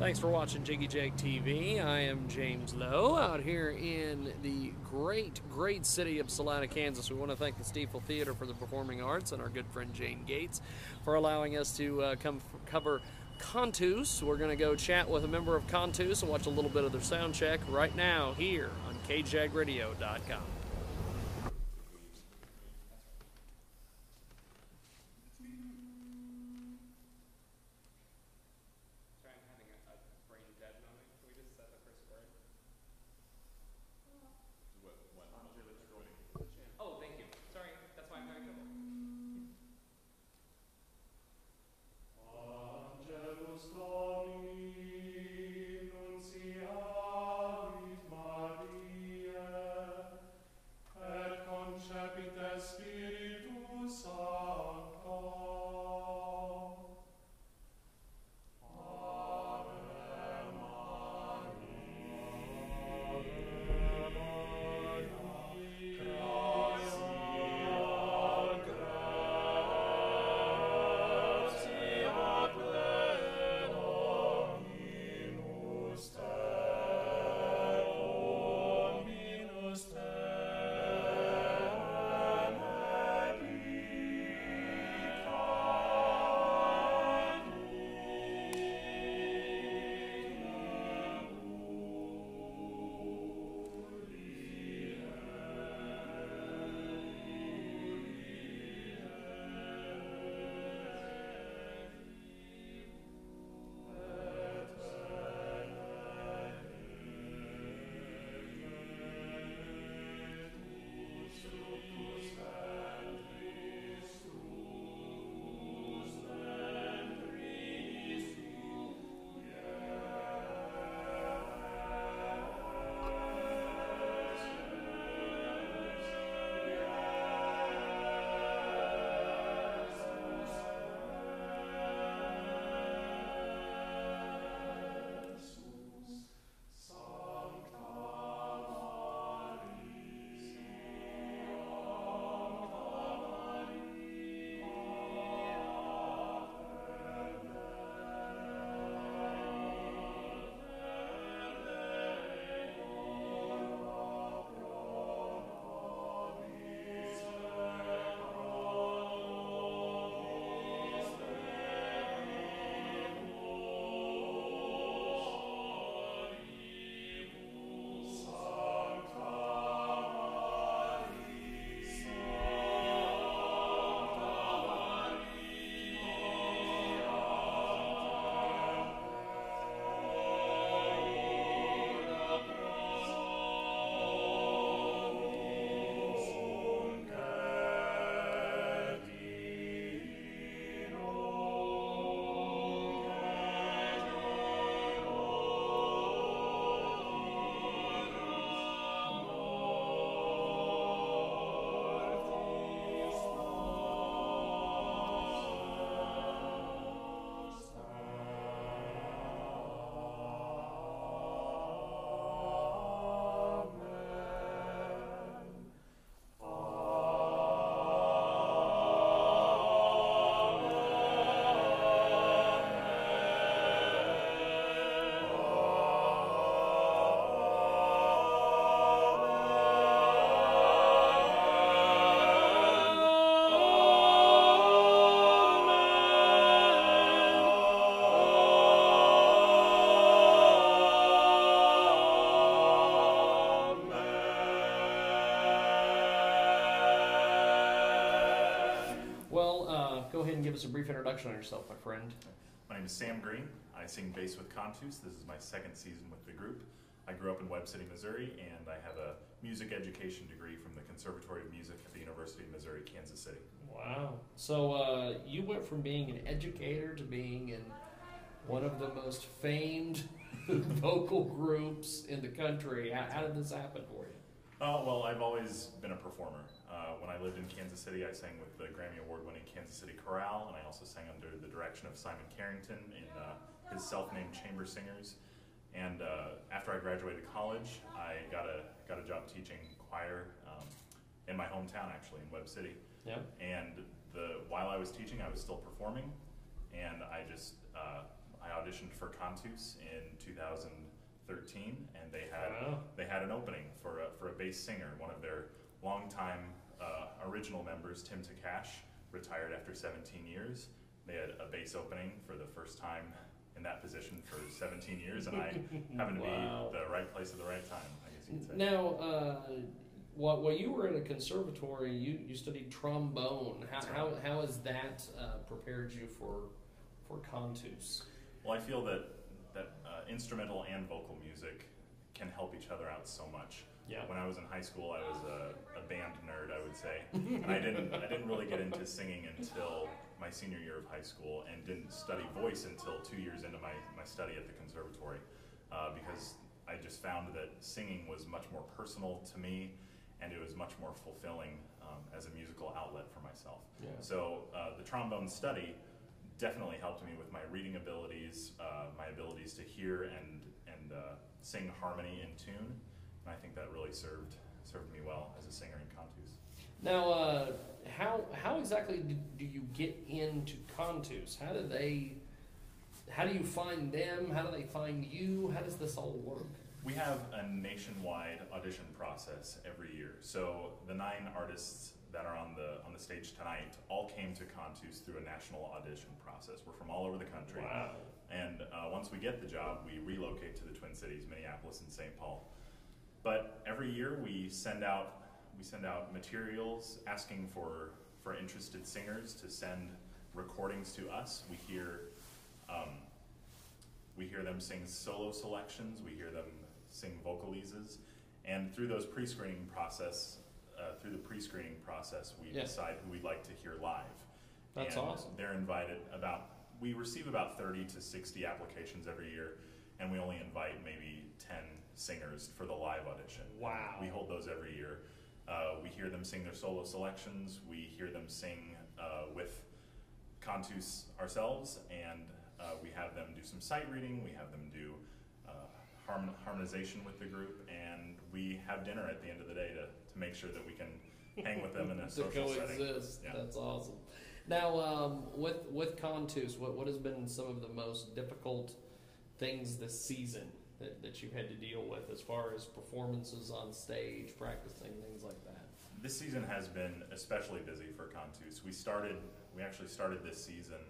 Thanks for watching Jiggy Jag TV. I am James Lowe out here in the great city of Salina, Kansas. We want to thank the Steifel Theater for the Performing Arts and our good friend Jane Gates for allowing us to come cover Cantus. We're going to go chat with a member of Cantus and watch a little bit of their sound check right now here on JiggyJagRadio.com. Oh, thank you. Sorry, that's why I'm having trouble. Angelus Domini, nunciavit Mariae, et concepit Spiritus Sancto. Go ahead and give us a brief introduction on yourself, my friend. My name is Sam Green. I sing bass with Cantus. This is my second season with the group. I grew up in Webb City, Missouri, and I have a music education degree from the Conservatory of Music at the University of Missouri, Kansas City. Wow. So you went from being an educator to being in one of the most famed vocal groups in the country. How did this happen for you? Well, I've always been a performer. When I lived in Kansas City, I sang with the Grammy Award-winning Kansas City Chorale, and I also sang under the direction of Simon Carrington in his self-named Chamber Singers. And after I graduated college, I got a job teaching choir in my hometown, actually, in Webb City. Yep. And while I was teaching, I was still performing, and I auditioned for Cantus in 2013, and they had an opening for a bass singer. One of their longtime original members, Tim Takash, retired after 17 years. They had a bass opening for the first time in that position for 17 years, and I happened to be the right place at the right time, I guess you could say. Now, while you were in a conservatory, you studied trombone. How has that prepared you for Cantus? Well, I feel that instrumental and vocal music can help each other out so much. Yeah. When I was in high school, I was a band nerd, I would say, and I didn't really get into singing until my senior year of high school, and didn't study voice until 2 years into my study at the conservatory, because I just found that singing was much more personal to me, and it was much more fulfilling as a musical outlet for myself. Yeah. So the trombone study definitely helped me with my reading abilities, my abilities to hear and sing harmony in tune, and I think that really served me well as a singer in Cantus. Now, how exactly do you get into Cantus? How do you find them? How do they find you? How does this all work? We have a nationwide audition process every year. So the 9 artists that are on the stage tonight all came to Cantus through a national audition process. We're from all over the country. Wow. And once we get the job, we relocate to the Twin Cities, Minneapolis and St. Paul. But every year we send out materials asking for interested singers to send recordings to us. We hear them sing solo selections. We hear them sing vocalises, and through those pre-screening process, we decide who we'd like to hear live. That's awesome. They're invited we receive about 30 to 60 applications every year, and we only invite maybe 10 singers for the live audition. Wow. We hold those every year. We hear them sing their solo selections. We hear them sing with Cantus ourselves, and we have them do some sight reading. We have them do harmonization with the group, and we have dinner at the end of the day to make sure that we can hang with them in a social setting. Coexist. Yeah. That's awesome. Now, with Cantus, what has been some of the most difficult things this season that you've had to deal with as far as performances on stage, practicing, things like that? This season has been especially busy for Cantus. We actually started this season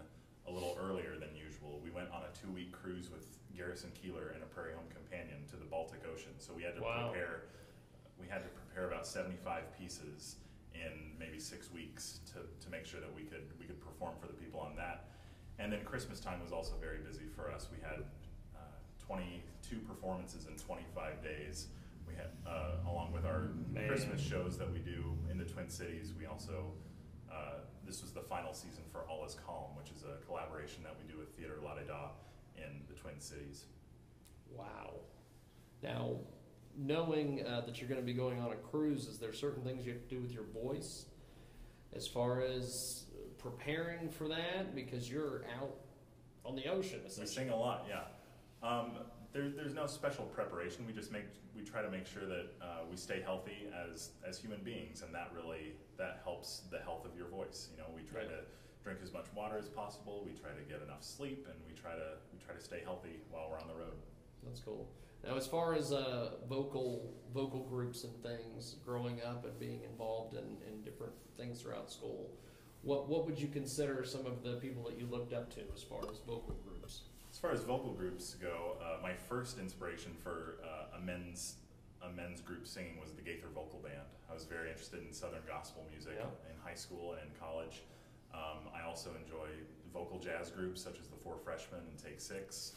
a little earlier than usual. We went on a 2-week cruise with Garrison Keillor and a Prairie Home Companion to the Baltic Ocean. So we had to prepare about 75 pieces in maybe 6 weeks to make sure that we could perform for the people on that. And then Christmas time was also very busy for us. We had 22 performances in 25 days. We had, along with our Christmas shows that we do in the Twin Cities, we also, this was the final season for All Is Calm, which is a collaboration that we do with Theater La De Da in the Twin Cities. Wow. Now, knowing that you're going to be going on a cruise, is there certain things you have to do with your voice as far as preparing for that? Because you're out on the ocean, essentially. We sing a lot, yeah. There's no special preparation. We try to make sure that we stay healthy as human beings, and that helps the health of your voice. You know, we try to drink as much water as possible. We try to get enough sleep, and we try to stay healthy while we're on the road. That's cool. Now, as far as vocal groups and things, growing up and being involved in different things throughout school, what would you consider some of the people that you looked up to as far as vocal groups? As far as vocal groups go, my first inspiration for a men's group singing was the Gaither Vocal Band. I was very interested in Southern gospel music in high school and in college. I also enjoy vocal jazz groups such as the Four Freshmen and Take Six.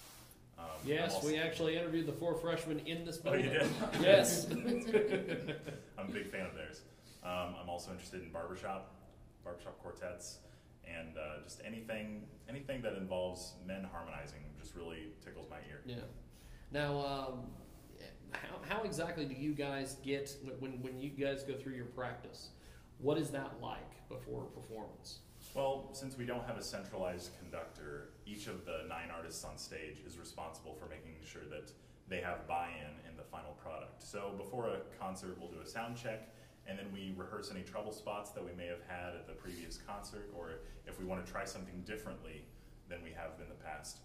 Yes, we actually interviewed the Four Freshmen in this building. Oh, you did? Yes. I'm a big fan of theirs. I'm also interested in barbershop quartets, and just anything that involves men harmonizing just really tickles my ear. Yeah. Now, how exactly do you guys get, when you guys go through your practice, what is that like before a performance? Well, since we don't have a centralized conductor, each of the 9 artists on stage is responsible for making sure that they have buy-in in the final product. So before a concert, we'll do a sound check, and then we rehearse any trouble spots that we may have had at the previous concert, or if we want to try something differently than we have in the past.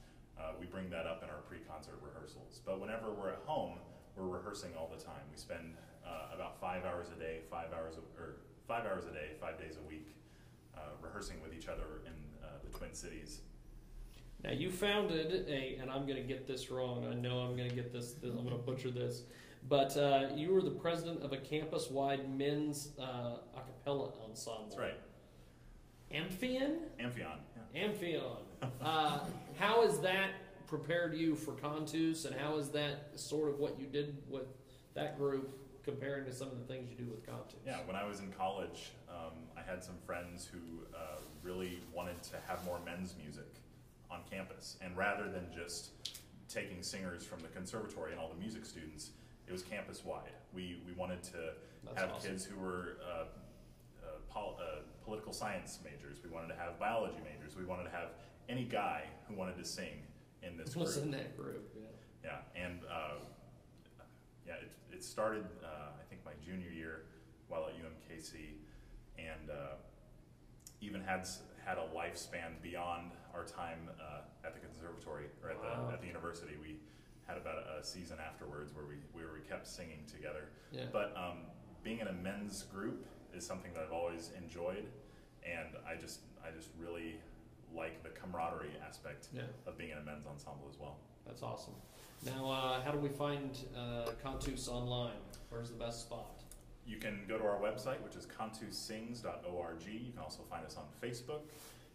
we bring that up in our pre-concert rehearsals. But whenever we're at home, we're rehearsing all the time. We spend about 5 hours a day, 5 hours a day, 5 days a week, rehearsing with each other in the Twin Cities. Now you founded and I'm going to get this wrong. I know I'm going to get this. I'm going to butcher this. But you were the president of a campus-wide men's a cappella ensemble. That's right. Amphion? Amphion. Yeah. Amphion. How has that prepared you for Cantus, and how is that sort of what you did with that group comparing to some of the things you do with Cantus? Yeah, when I was in college, I had some friends who really wanted to have more men's music on campus. And rather than just taking singers from the conservatory and all the music students, it was campus-wide. We wanted to have kids who were political science majors. We wanted to have biology majors. We wanted to have any guy who wanted to sing in this group. Was in that group, yeah. Yeah, and it started, I think, my junior year while at UMKC, and even had a lifespan beyond our time at the conservatory or at the university. We had about a season afterwards where we kept singing together. Yeah. But being in a men's group is something that I've always enjoyed, and I just really like the camaraderie aspect of being in a men's ensemble as well. That's awesome. Now, how do we find Cantus online? Where's the best spot? You can go to our website, which is cantussings.org. You can also find us on Facebook.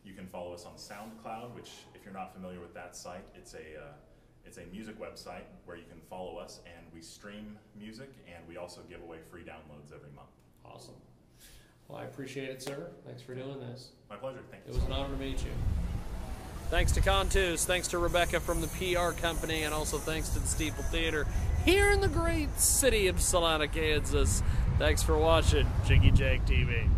You can follow us on SoundCloud, which, if you're not familiar with that site, it's a music website where you can follow us, and we stream music, and we also give away free downloads every month. Awesome. Well, I appreciate it, sir. Thanks for doing this. My pleasure. Thank you. It was an honor to meet you. Thanks to Cantus, thanks to Rebecca from the PR company, and also thanks to the Steifel Theater here in the great city of Salina, Kansas. Thanks for watching Jiggy Jag TV.